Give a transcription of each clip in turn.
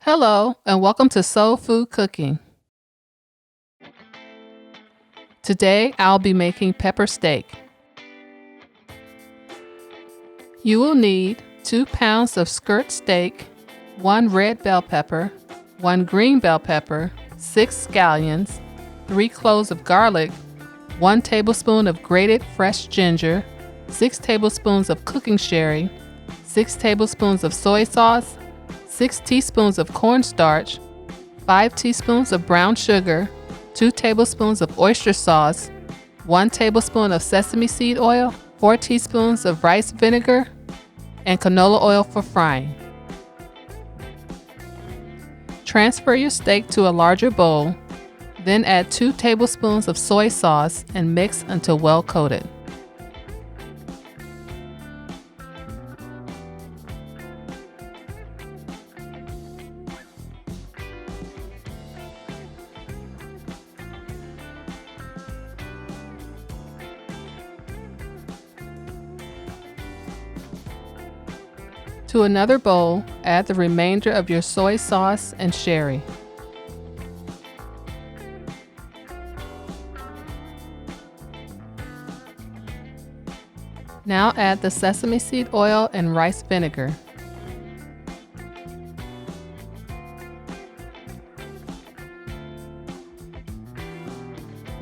Hello, and welcome to Soul Food Cooking. Today, I'll be making pepper steak. You will need 2 pounds of skirt steak, 1 red bell pepper, 1 green bell pepper, 6 scallions, 3 cloves of garlic, 1 tablespoon of grated fresh ginger, 6 tablespoons of cooking sherry, 6 tablespoons of soy sauce, 6 teaspoons of cornstarch, 5 teaspoons of brown sugar, 2 tablespoons of oyster sauce, 1 tablespoon of sesame seed oil, 4 teaspoons of rice vinegar, and canola oil for frying. Transfer your steak to a larger bowl, then add 2 tablespoons of soy sauce and mix until well coated. To another bowl, add the remainder of your soy sauce and sherry. Now add the sesame seed oil and rice vinegar.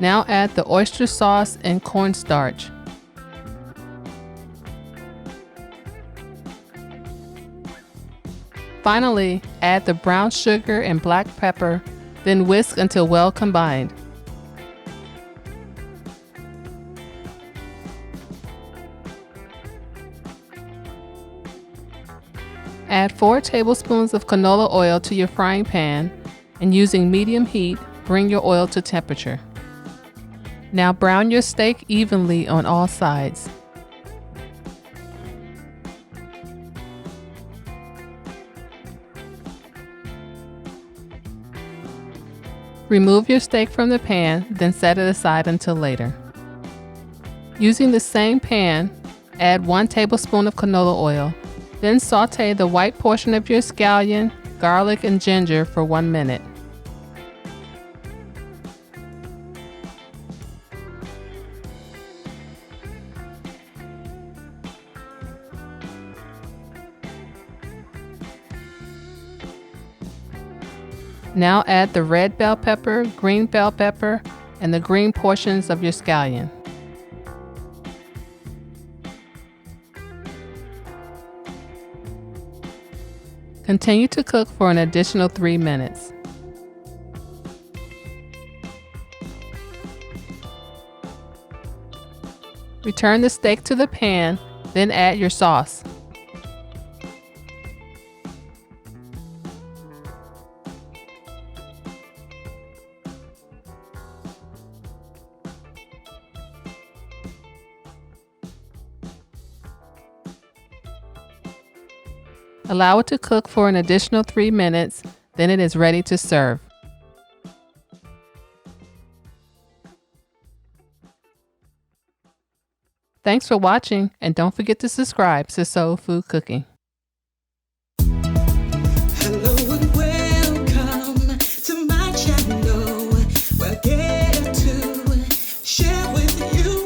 Now add the oyster sauce and cornstarch. Finally, add the brown sugar and black pepper, then whisk until well combined. Add 4 tablespoons of canola oil to your frying pan, and using medium heat, bring your oil to temperature. Now brown your steak evenly on all sides. Remove your steak from the pan, then set it aside until later. Using the same pan, add 1 tablespoon of canola oil, then sauté the white portion of your scallion, garlic, and ginger for 1 minute. Now add the red bell pepper, green bell pepper, and the green portions of your scallion. Continue to cook for an additional 3 minutes. Return the steak to the pan, then add your sauce. Allow it to cook for an additional 3 minutes, then it is ready to serve. Thanks for watching, and don't forget to subscribe to Soul Food Cooking. Hello and welcome to my channel. We're getting to share with you